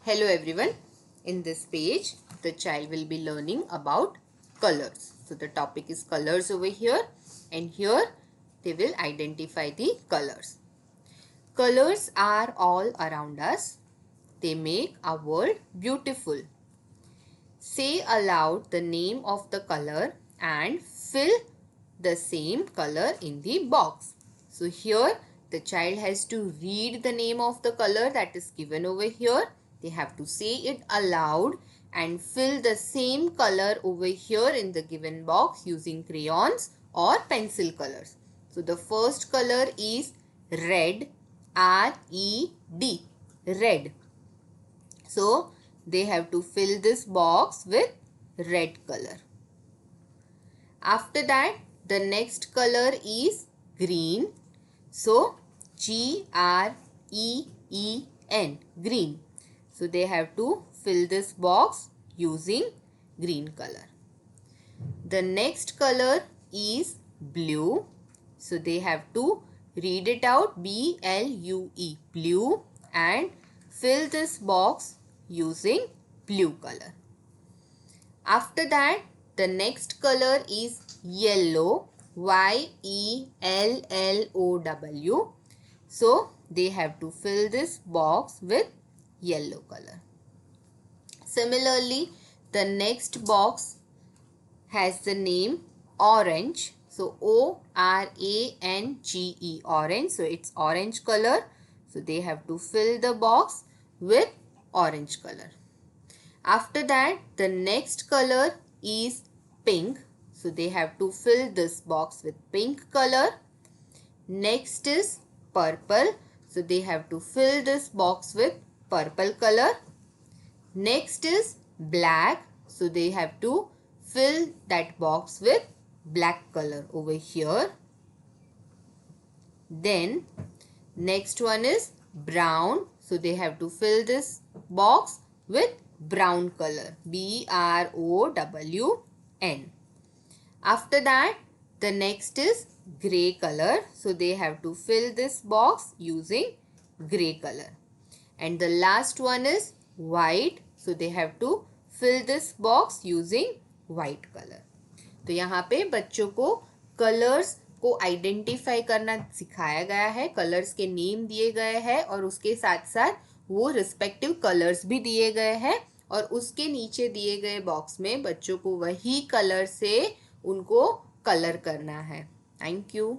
Hello everyone. In this page, the child will be learning about colors. So the topic is colors over here, and here they will identify the colors. Colors are all around us. They make our world beautiful. Say aloud the name of the color and fill the same color in the box. So here the child has to read the name of the color that is given over here. They have to say it aloud and fill the same color over here in the given box using crayons or pencil colors. So the first color is red, R-E-D, red. So they have to fill this box with red color. After that, the next color is green. So G-R-E-E-N, green. So they have to fill this box using green color. The next color is blue. So they have to read it out, B-L-U-E, blue, and fill this box using blue color. After that, the next color is yellow, Y-E-L-L-O-W. So they have to fill this box with yellow color. Similarly, the next box has the name orange. So O-R-A-N-G-E, orange. So it's orange color. So they have to fill the box with orange color. After that, the next color is pink. So they have to fill this box with pink color. Next is purple. So they have to fill this box with purple color. Next is black. So they have to fill that box with black color over here. Then next one is brown. So they have to fill this box with brown color, B-R-O-W-N. After that, the next is grey color. So they have to fill this box using grey color. And the last one is white. So they have to fill this box using white color. तो यहाँ पे बच्चों को colours को identify करना सिखाया गया है, कलर्स के नेम दिए गए हैं और उसके साथ साथ वो रिस्पेक्टिव कलर्स भी दिए गए हैं और उसके नीचे दिए गए बॉक्स में बच्चों को वही कलर से उनको कलर करना है. Thank you.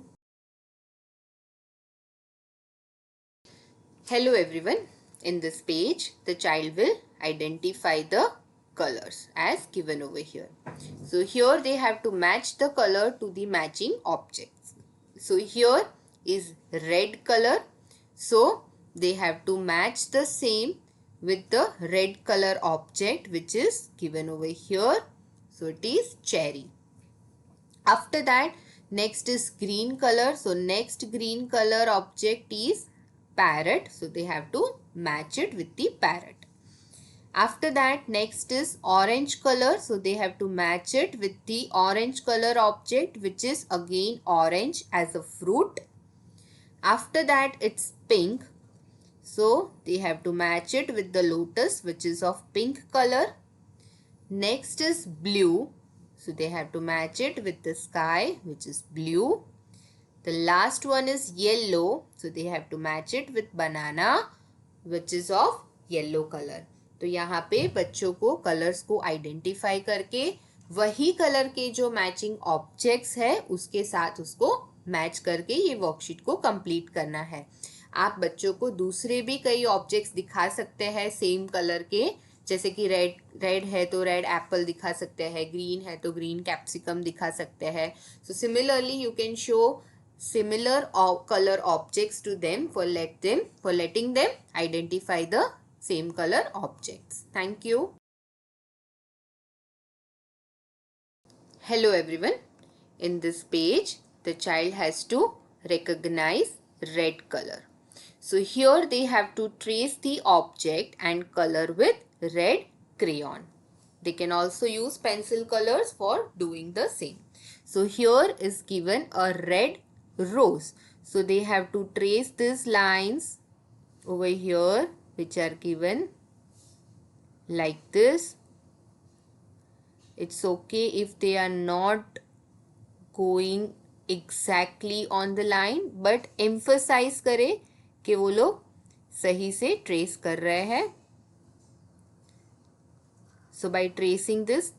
Hello everyone. In this page, the child will identify the colors as given over here. So here they have to match the color to the matching objects. So here is red color. So they have to match the same with the red color object which is given over here. So it is cherry. After that, next is green color. So next green color object is parrot. So they have to match it with the parrot. After that, next is orange color. So they have to match it with the orange color object which is again orange as a fruit. After that, it's pink. So they have to match it with the lotus which is of pink color. Next is blue. So they have to match it with the sky which is blue. The last one is yellow. So they have to match it with banana which is of yellow color. तो यहाँ पे बच्चों को colours को identify करके वही colour के जो मैचिंग ऑब्जेक्ट्स है उसके साथ उसको मैच करके ये वर्कशीट को कंप्लीट करना है. आप बच्चों को दूसरे भी कई ऑब्जेक्ट्स दिखा सकते हैं सेम कलर के, जैसे कि रेड है तो रेड एप्पल दिखा सकते हैं, ग्रीन है तो ग्रीन कैप्सिकम दिखा सकते हैं. So similarly you can show similar color objects to them for letting them identify the same color objects. Thank you. Hello everyone. In this page, the child has to recognize red color. So here they have to trace the object and color with red crayon. They can also use pencil colors for doing the same. So here is given a red rose. So they have to trace these lines over here which are given like this. It's okay if they are not going exactly on the line, but emphasize करें कि वो लोग सही से trace कर रहे हैं. So by tracing this,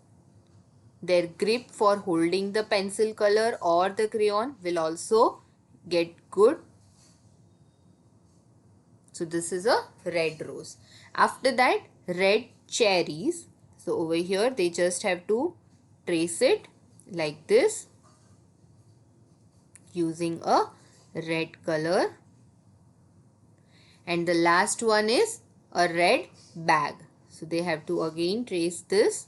their grip for holding the pencil color or the crayon will also get good. So this is a red rose. After that, red cherries. So over here they just have to trace it like this using a red color. And the last one is a red bag. So they have to again trace this.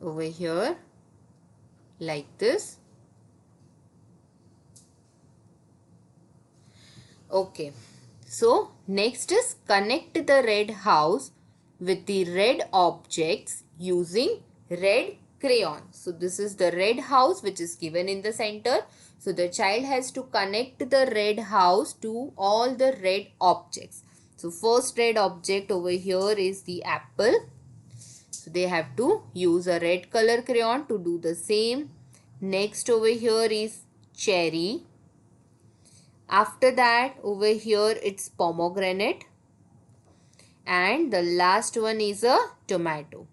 Over here like this. Okay, so next is connect the red house with the red objects using red crayon. So this is the red house which is given in the center. So the child has to connect the red house to all the red objects. So first red object over here is the apple. So they have to use a red color crayon to do the same. Next over here is cherry. After that over here it's pomegranate. And the last one is a tomato.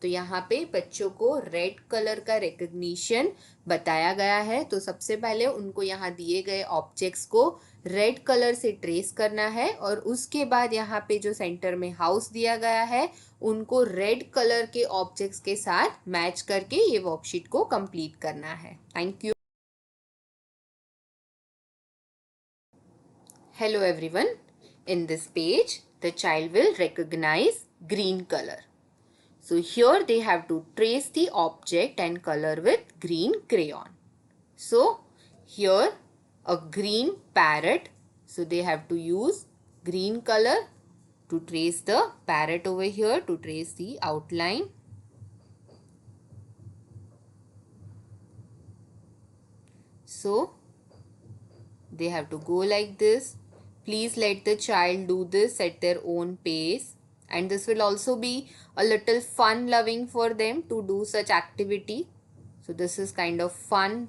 तो यहाँ पे बच्चों को red colour का recognition बताया गया है. तो सबसे पहले उनको यहाँ दिए गए ऑब्जेक्ट्स को रेड कलर से ट्रेस करना है और उसके बाद यहाँ पे जो सेंटर में हाउस दिया गया है उनको रेड कलर के ऑब्जेक्ट्स के साथ मैच करके ये वर्कशीट को कंप्लीट करना है. Thank you. Hello everyone. In this page, the child will recognize green color. So here they have to trace the object and color with green crayon. So here a green parrot. So they have to use green color to trace the parrot over here, to trace the outline. So they have to go like this. Please let the child do this at their own pace, and this will also be a little fun loving for them to do such activity. So this is kind of fun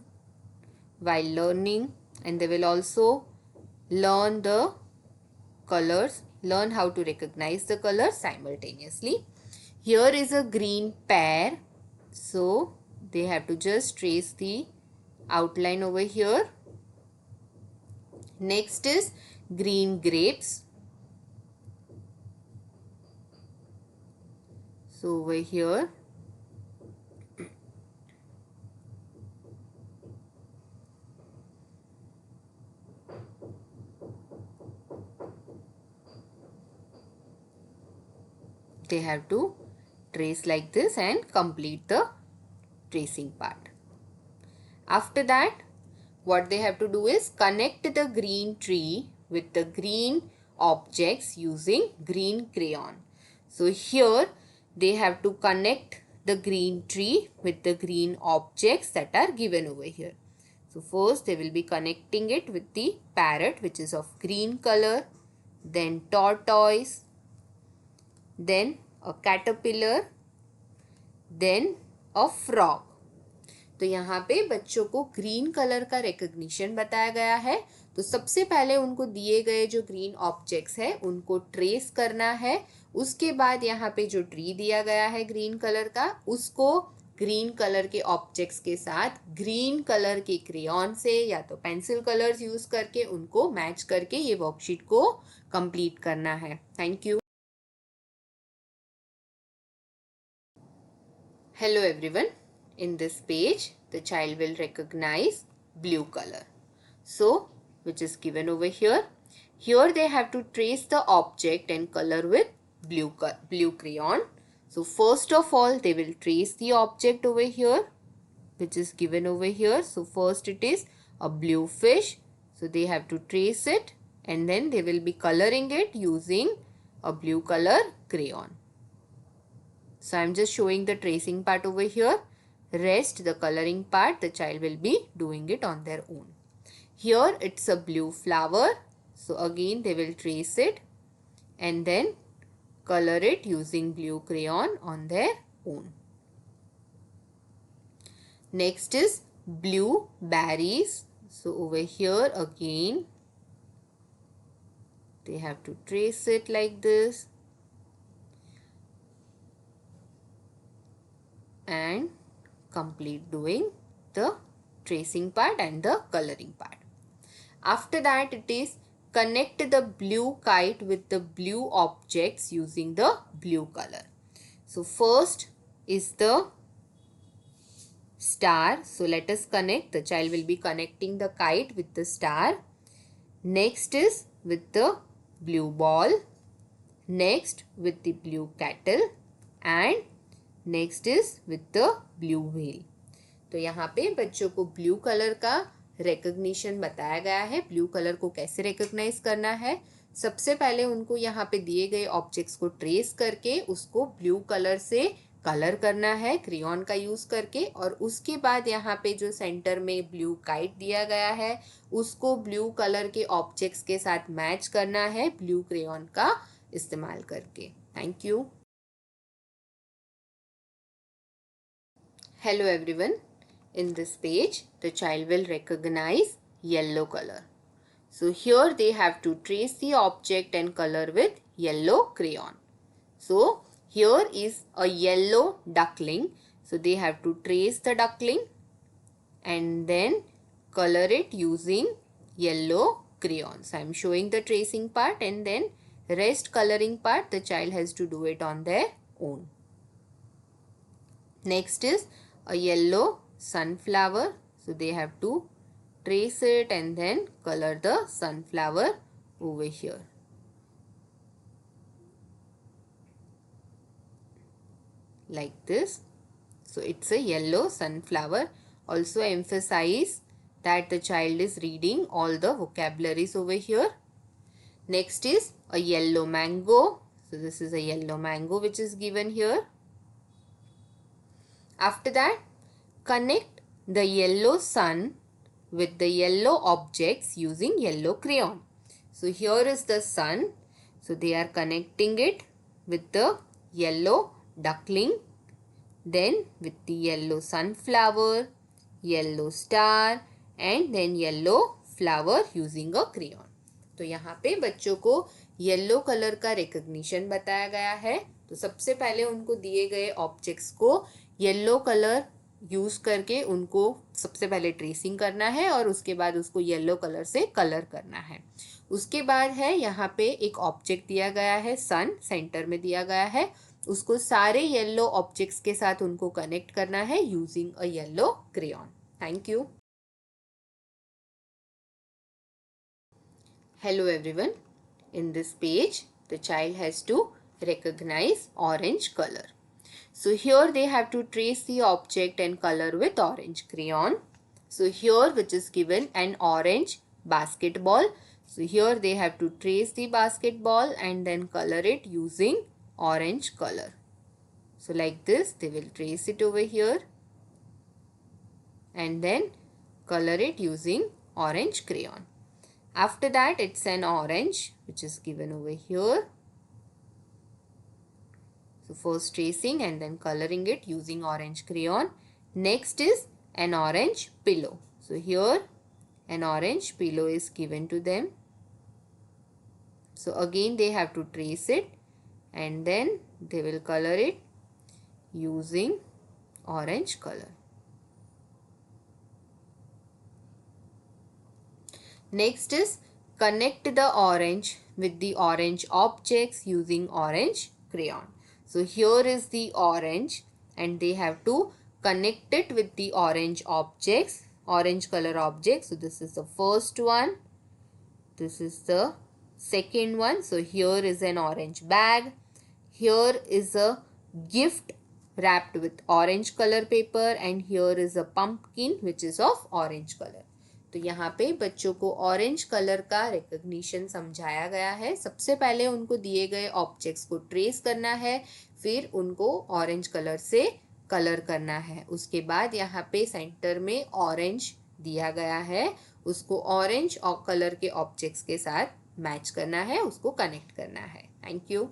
while learning, and they will also learn the colors, learn how to recognize the colors simultaneously. Here is a green pear. So they have to just trace the outline over here. Next is green grapes. So over here they have to trace like this and complete the tracing part. After that, what they have to do is connect the green tree with the green objects using green crayon. So here they have to connect the green tree with the green objects that are given over here. So first they will be connecting it with the parrot, which is of green color, then tortoise, then a caterpillar, then a frog. तो यहाँ पे बच्चों को green colour का recognition बताया गया है. तो सबसे पहले उनको दिए गए जो ग्रीन ऑब्जेक्ट्स है उनको ट्रेस करना है. उसके बाद यहाँ पे जो ट्री दिया गया है ग्रीन कलर का, उसको ग्रीन कलर के ऑब्जेक्ट्स के साथ ग्रीन कलर के क्रेयॉन से या तो पेंसिल कलर्स यूज करके उनको मैच करके ये वर्कशीट को कंप्लीट करना है. Thank you. Hello everyone. In this page, the child will recognize blue color. So, which is given over here. Here they have to trace the object and color with blue crayon. So, first of all, they will trace the object over here, which is given over here. So, first it is a blue fish. So, they have to trace it and then they will be coloring it using a blue color crayon. So I'm just showing the tracing part over here. Rest, the coloring part, the child will be doing it on their own. Here it's a blue flower. So again they will trace it and then color it using blue crayon on their own. Next is blue berries. So over here again they have to trace it like this and complete doing the tracing part and the coloring part. After that it is connect the blue kite with the blue objects using the blue color. So first is the star. So let us connect. The child will be connecting the kite with the star. Next is with the blue ball. Next with the blue cattle. And next is with the blue whale. तो यहाँ पे बच्चों को blue colour का recognition बताया गया है. Blue colour को कैसे रिकग्नाइज करना है. सबसे पहले उनको यहाँ पे दिए गए ऑब्जेक्ट्स को ट्रेस करके उसको ब्लू कलर से कलर करना है क्रेयॉन का यूज करके. और उसके बाद यहाँ पे जो सेंटर में ब्लू काइट दिया गया है उसको ब्लू कलर के ऑब्जेक्ट्स के साथ मैच करना है ब्लू क्रेयॉन का इस्तेमाल करके. Thank you. Hello everyone. In this page, the child will recognize yellow color. So here they have to trace the object and color with yellow crayon. So here is a yellow duckling. So they have to trace the duckling and then color it using yellow crayon. So I am showing the tracing part and then rest coloring part the child has to do it on their own. Next is a yellow sunflower. So they have to trace it and then color the sunflower over here. Like this. So it's a yellow sunflower. Also emphasize that the child is reading all the vocabularies over here. Next is a yellow mango. So this is a yellow mango which is given here. After that, connect the yellow sun with the yellow objects using yellow crayon. So here is the sun. So they are connecting it with the yellow duckling, then with the yellow sunflower, yellow star and then yellow flower using a crayon. तो यहाँ पे बच्चों को yellow colour का recognition बताया गया है. तो सबसे पहले उनको दिए गए ऑब्जेक्ट्स को येलो कलर यूज करके उनको सबसे पहले ट्रेसिंग करना है और उसके बाद उसको येलो कलर से कलर करना है. उसके बाद है यहाँ पे एक ऑब्जेक्ट दिया गया है सन, सेंटर में दिया गया है. उसको सारे येलो ऑब्जेक्ट्स के साथ उनको कनेक्ट करना है using a yellow crayon. Thank you. Hello everyone. In this page, the child has to recognize orange color. So here they have to trace the object and color with orange crayon. So here which is given an orange basketball. So here they have to trace the basketball and then color it using orange color. So like this they will trace it over here and then color it using orange crayon. After that it's an orange which is given over here. So first tracing and then coloring it using orange crayon. Next is an orange pillow. So here an orange pillow is given to them. So again they have to trace it and then they will color it using orange color. Next is connect the orange with the orange objects using orange crayon. So here is the orange and they have to connect it with the orange objects, orange color objects. So this is the first one. This is the second one. So here is an orange bag. Here is a gift wrapped with orange color paper and here is a pumpkin which is of orange color. तो यहाँ पे बच्चों को orange colour का recognition समझाया गया है। सबसे पहले उनको दिए गए ऑब्जेक्ट्स को ट्रेस करना है, फिर उनको ऑरेंज कलर से कलर करना है। उसके बाद यहाँ पे सेंटर में ऑरेंज दिया गया है, उसको ऑरेंज और कलर के ऑब्जेक्ट्स के साथ मैच करना है, उसको कनेक्ट करना है। Thank you.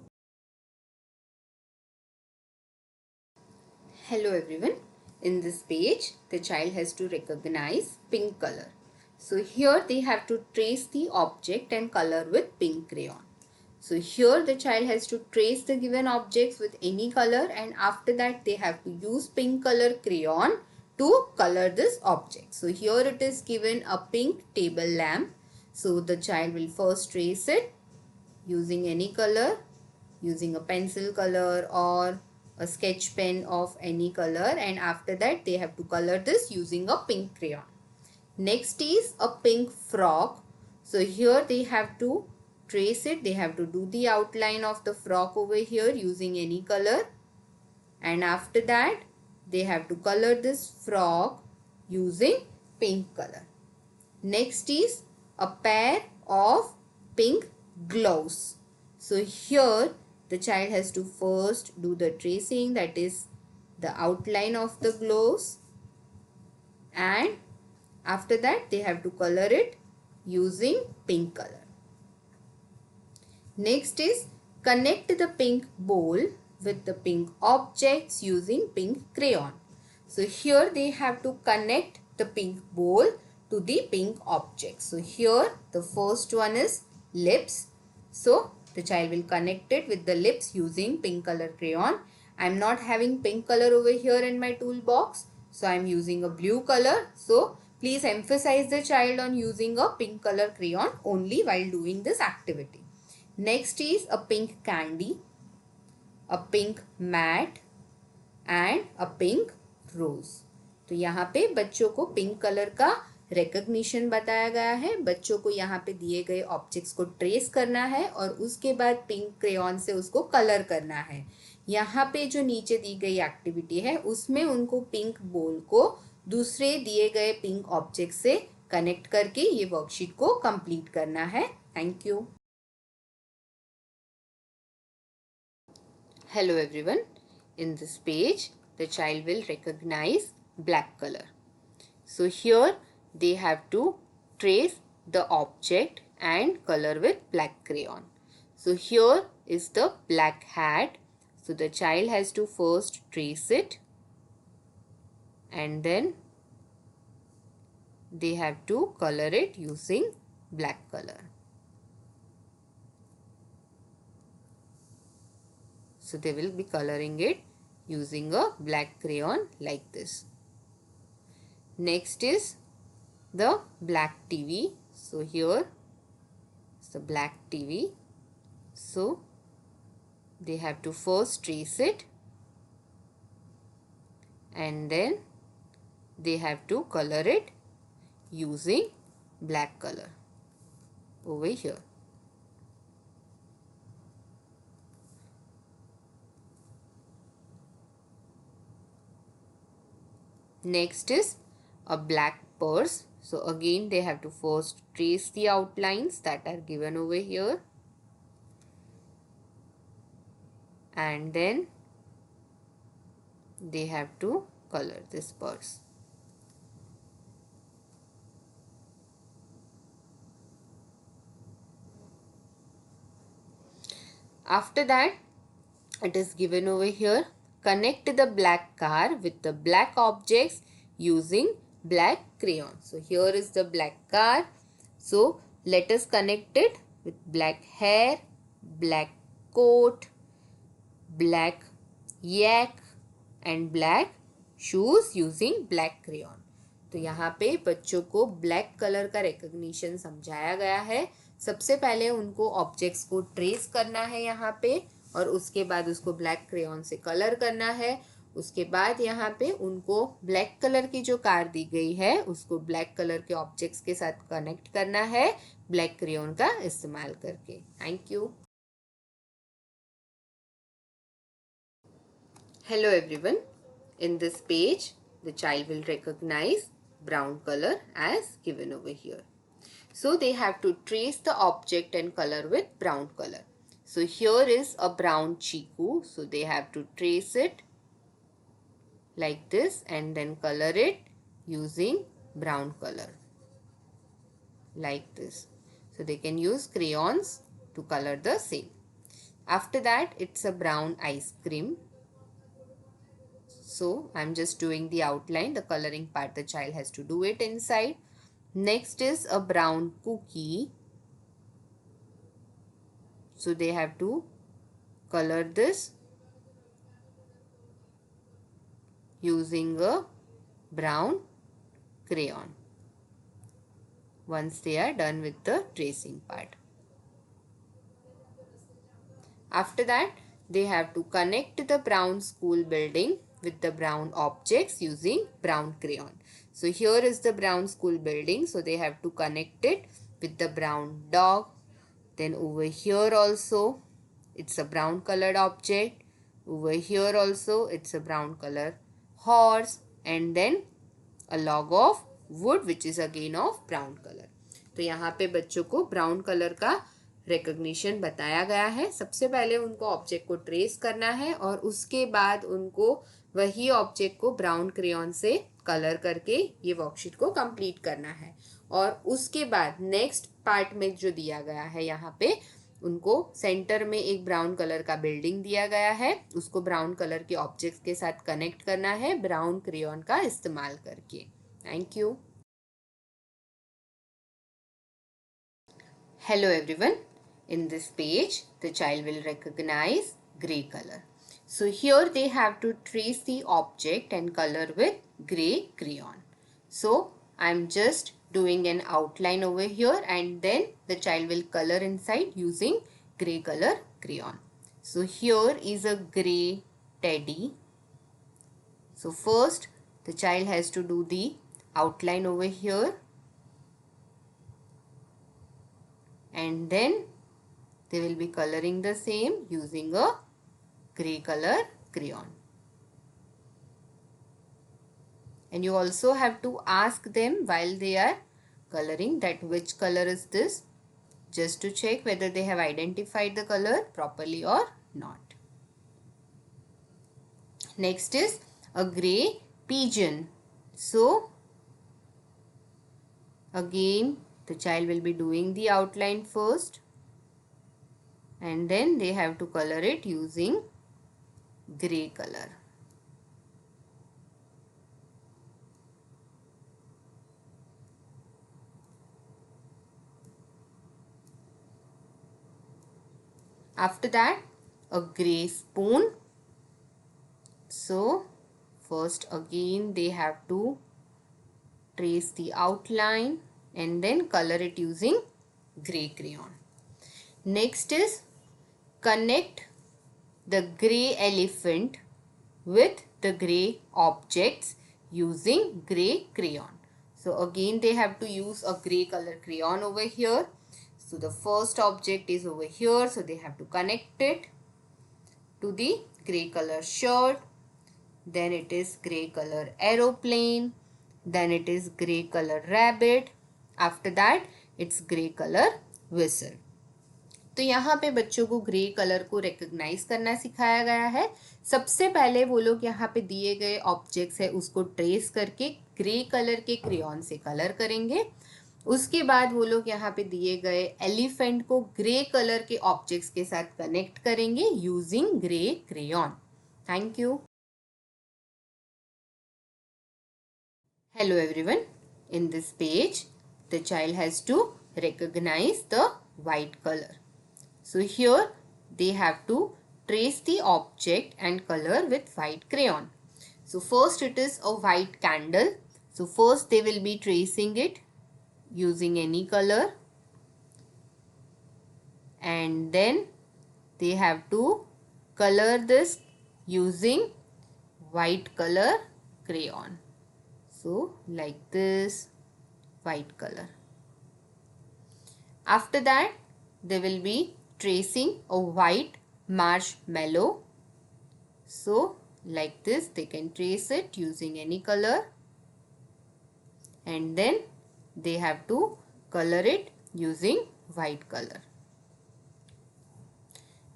Hello everyone. In this page, the child has to recognize pink color. So here they have to trace the object and color with pink crayon. So here the child has to trace the given objects with any color, and after that they have to use pink color crayon to color this object. So here it is given a pink table lamp. So the child will first trace it using any color, using a pencil color or a sketch pen of any color, and after that they have to color this using a pink crayon. Next is a pink frog. So here they have to trace it, they have to do the outline of the frog over here using any color, and after that they have to color this frog using pink color. Next is a pair of pink gloves. So here the child has to first do the tracing, that is the outline of the gloves, and after that they have to color it using pink color. Next is connect the pink bowl with the pink objects using pink crayon. So here they have to connect the pink bowl to the pink objects. So here the first one is lips. So the child will connect it with the lips using pink color crayon. I am not having pink color over here in my toolbox, so I am using a blue color. So please emphasize the child on using a pink color crayon only while doing this activity. Next is a pink candy, a pink mat and a pink rose. तो यहाँ पे बच्चों को pink colour का recognition बताया गया है। बच्चों को यहाँ पे दिए गए ऑब्जेक्ट्स को ट्रेस करना है और उसके बाद पिंक क्रेयॉन से उसको कलर करना है। यहाँ पे जो नीचे दी गई एक्टिविटी है उसमें उनको पिंक बोल को दूसरे दिए गए पिंक ऑब्जेक्ट से कनेक्ट करके ये वर्कशीट को कंप्लीट करना है। Thank you. Hello everyone. In this page, the child will recognize black color. So here they have to trace the object and color with black crayon. So here is the black hat. So the child has to first trace it and then they have to color it using black color. So they will be coloring it using a black crayon like this. Next is the black TV. So here is the black TV. So they have to first trace it and then they have to color it using black color over here. Next is a black purse. So again they have to first trace the outlines that are given over here and then they have to color this purse. After that, it is given over here, connect the black car with the black objects using black crayon. So here is the black car. So let us connect it with black hair, black coat, black yak and black shoes using black crayon. तो यहाँ पे बच्चों को black colour का recognition समझाया गया है। सबसे पहले उनको ऑब्जेक्ट्स को ट्रेस करना है यहाँ पे और उसके बाद उसको ब्लैक क्रेयॉन से कलर करना है। उसके बाद यहाँ पे उनको ब्लैक कलर की जो कार दी गई है उसको ब्लैक कलर के ऑब्जेक्ट्स के साथ कनेक्ट करना है ब्लैक क्रेयॉन का इस्तेमाल करके। Thank you. Hello everyone. In this page, the child will recognize brown color as given over here. So they have to trace the object and color with brown color. So here is a brown chiku. So they have to trace it like this and then color it using brown color like this. So they can use crayons to color the same. After that, it's a brown ice cream. So I'm just doing the outline, the coloring part the child has to do it inside. Next is a brown cookie. So they have to color this using a brown crayon once they are done with the tracing part. After that, they have to connect the brown school building with the brown objects using brown crayon. So here is the brown school building. So they have to connect it with the brown dog. Then over here also, it's a brown colored object. Over here also, it's a brown color horse. And then a log of wood which is again of brown color. तो यहाँ पे बच्चों को brown colour का recognition बताया गया है. सबसे पहले उनको ऑब्जेक्ट को ट्रेस करना है और उसके बाद उनको वही ऑब्जेक्ट को ब्राउन क्रेयॉन से कलर करके ये वर्कशीट को कंप्लीट करना है. और उसके बाद नेक्स्ट पार्ट में जो दिया गया है यहाँ पे उनको सेंटर में एक ब्राउन कलर का बिल्डिंग दिया गया है. उसको ब्राउन कलर के ऑब्जेक्ट्स के साथ कनेक्ट करना है ब्राउन क्रेयॉन का इस्तेमाल करके. Thank you. Hello everyone. In this page, the child will recognize gray color. So here they have to trace the object and color with gray crayon. So I'm just doing an outline over here and then the child will color inside using gray color crayon. So here is a gray teddy. So first the child has to do the outline over here. And then they will be coloring the same using a gray color crayon. And you also have to ask them while they are coloring that which color is this, just to check whether they have identified the color properly or not. Next is a gray pigeon. So again the child will be doing the outline first and then they have to color it using gray color. After that, a gray spoon. So first again they have to trace the outline and then color it using gray crayon. Next is connect the gray elephant with the gray objects using gray crayon. So again they have to use a gray color crayon over here. So the first object is over here, so they have to connect it to the gray color shirt. Then it is gray color aeroplane. Then it is gray color rabbit. After that it's gray color whistle. तो यहाँ पे बच्चों को grey colour को recognise करना सिखाया गया है. सबसे पहले वो लोग यहाँ पे दिए गए ऑब्जेक्ट्स है उसको ट्रेस करके ग्रे कलर के क्रेयॉन से कलर करेंगे. उसके बाद वो लोग यहाँ पे दिए गए एलिफेंट को ग्रे कलर के ऑब्जेक्ट्स के साथ कनेक्ट करेंगे using grey crayon. Thank you. Hello everyone. In this page, the child has to recognize the white color. So here they have to trace the object and color with white crayon. So first it is a white candle. So first they will be tracing it using any color. And then they have to color this using white color crayon. So like this, white color. After that they will be tracing a white marshmallow. So like this they can trace it using any color. and then they have to color it using white color.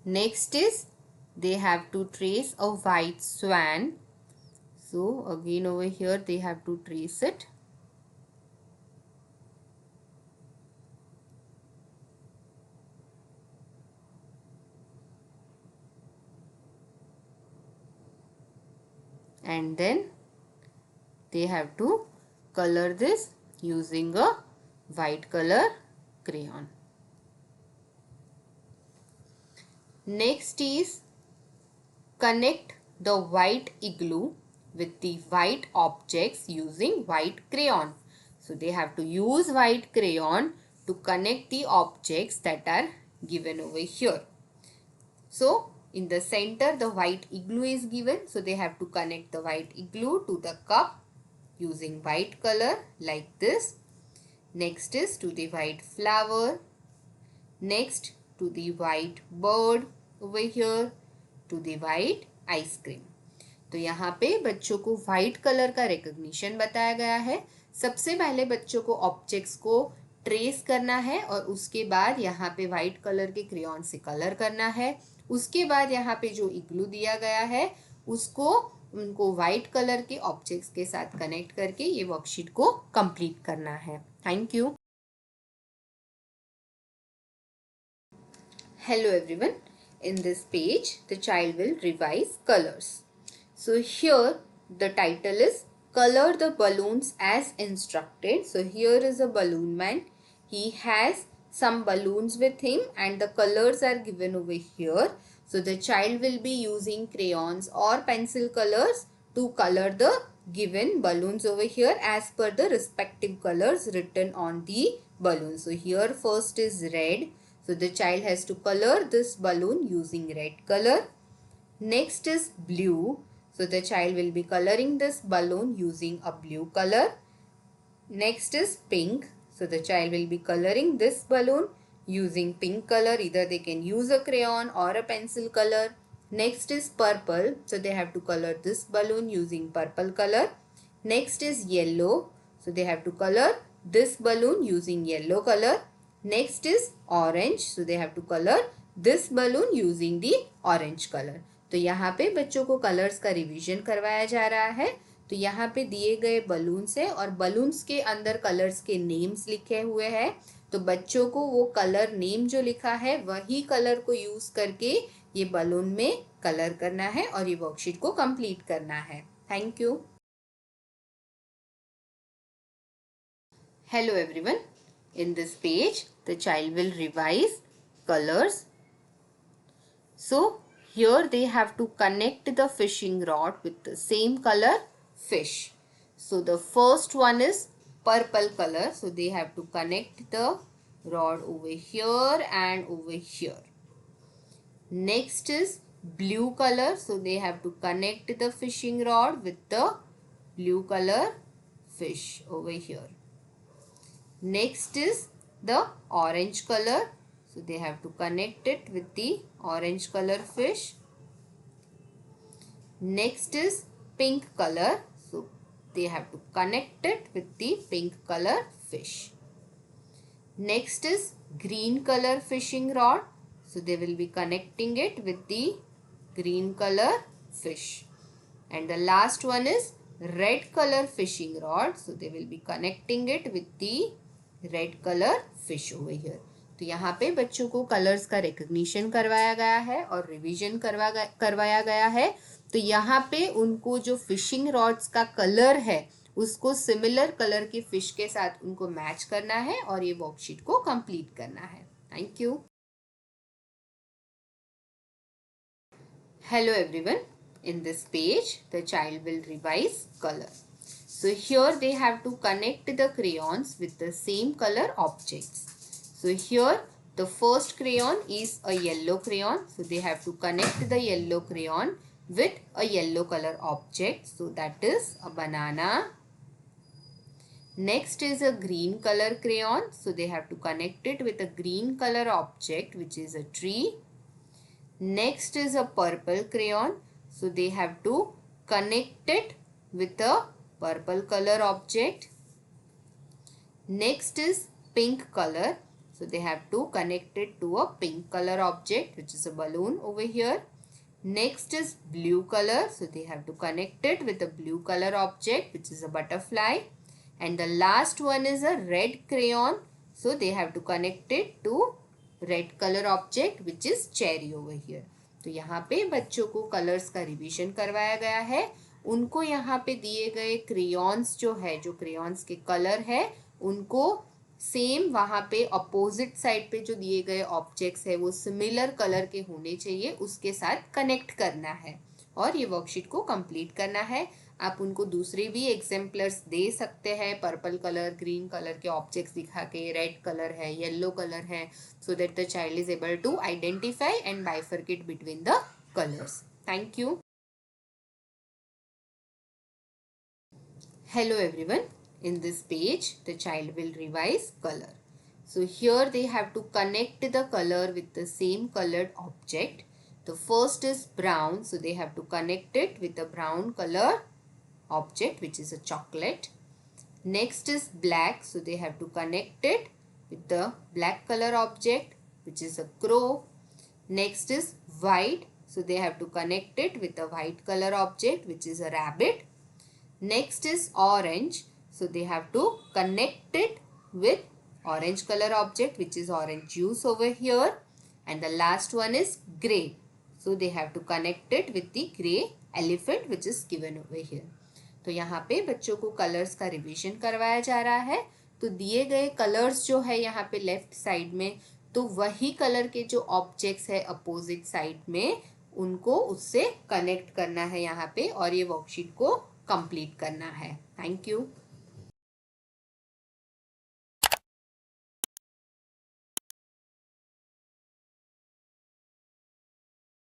Next is they have to trace a white swan. So again over here they have to trace it. And then they have to color this using a white color crayon. Next is connect the white igloo with the white objects using white crayon. So they have to use white crayon to connect the objects that are given over here. So in the center the white igloo is given. So they have to connect the white igloo to the cup using white color like this. Next is to the white flower. Next to the white bird over here, to the white ice cream. तो यहाँ पे बच्चों को white colour का recognition बताया गया है. सबसे पहले बच्चों को ऑब्जेक्ट्स को ट्रेस करना है और उसके बाद यहाँ पे व्हाइट कलर के क्रेयॉन से कलर करना है. उसके बाद यहाँ पे जो इग्लू दिया गया है उसको उनको व्हाइट कलर के ऑब्जेक्ट्स के साथ कनेक्ट करके ये वर्कशीट को कंप्लीट करना है. Thank you. Hello everyone. In this page, the child will revise colors. So here the title is Color the balloons as instructed. So here is a balloon man. He has some balloons with him and the colors are given over here. So the child will be using crayons or pencil colors to color the given balloons over here as per the respective colors written on the balloon. So here first is red. So the child has to color this balloon using red color. Next is blue. So the child will be coloring this balloon using a blue color. Next is pink. So the child will be coloring this balloon using pink color. Either they can use a crayon or a pencil color. Next is purple. So they have to color this balloon using purple color. Next is yellow. So they have to color this balloon using yellow color. Next is orange. So they have to color this balloon using the orange color. तो यहाँ पे बच्चों को colours का revision करवाया जा रहा है. तो यहाँ पे दिए गए बलून्स है और बलून्स के अंदर कलर्स के नेम्स लिखे हुए हैं. तो बच्चों को वो कलर नेम जो लिखा है वही कलर को यूज करके ये बलून में कलर करना है और ये वर्कशीट को कंप्लीट करना है. Thank you. Hello everyone. In this page, the child will revise colors. So, here they have to connect the fishing rod with the same color fish. So, the first one is purple color. So, they have to connect the rod over here and over here. Next is blue color. So, they have to connect the fishing rod with the blue color fish over here. Next is the orange color. So they have to connect it with the orange color fish. Next is pink color. So they have to connect it with the pink color fish. Next is green color fishing rod. So they will be connecting it with the green color fish. And the last one is red color fishing rod. So they will be connecting it with the red colour fish over here. तो यहाँ पे बच्चों को colours का recognition करवाया गया है और रिवीजन करवाया गया है. तो यहाँ पे उनको जो फिशिंग रॉड्स का कलर है उसको सिमिलर कलर के फिश के साथ उनको मैच करना है और ये वर्कशीट को कंप्लीट करना है. Thank you. Hello everyone. In this page, the child will revise color. So here they have to connect the crayons with the same color objects. So here the first crayon is a yellow crayon. So they have to connect the yellow crayon with a yellow color object. So that is a banana. Next is a green color crayon. So they have to connect it with a green color object which is a tree. Next is a purple crayon. So they have to connect it with a purple color object. Next is pink color. So they have to connect it to a pink color object, which is a balloon over here. Next is blue color. So they have to connect it with a blue color object, which is a butterfly. And the last one is a red crayon. So they have to connect it to red color object, which is cherry over here. तो यहाँ पे बच्चों को colours का revision करवाया गया है. उनको यहाँ पे दिए गए क्रेयॉन्स जो है, जो क्रेयॉन्स के कलर है, उनको सेम वहाँ पे अपोजिट साइड पे जो दिए गए ऑब्जेक्ट्स है वो सिमिलर कलर के होने चाहिए, उसके साथ कनेक्ट करना है और ये वर्कशीट को कंप्लीट करना है. आप उनको दूसरे भी एग्जाम्पलर्स दे सकते हैं, पर्पल कलर, ग्रीन कलर के ऑब्जेक्ट्स दिखा के, रेड कलर है, येलो कलर है, so that the child is able to identify and bifurcate between the colors. Thank you. Hello everyone. In this page, the child will revise color. So here they have to connect the color with the same colored object. The first is brown, so they have to connect it with a brown color object, which is a chocolate. Next is black, so they have to connect it with the black color object, which is a crow. Next is white, so they have to connect it with a white color object, which is a rabbit. Next is orange, so they have to connect it with orange color object, which is orange juice over here. And the last one is grey, so they have to connect it with the grey elephant, which is given over here. तो यहाँ पे बच्चों को colours का revision करवाया जा रहा है. तो दिए गए कलर्स जो है यहाँ पे लेफ्ट साइड में, तो वही कलर के जो ऑब्जेक्ट्स है अपोजिट साइड में, उनको उससे कनेक्ट करना है यहाँ पे और ये वर्कशीट को कंप्लीट करना है. Thank you.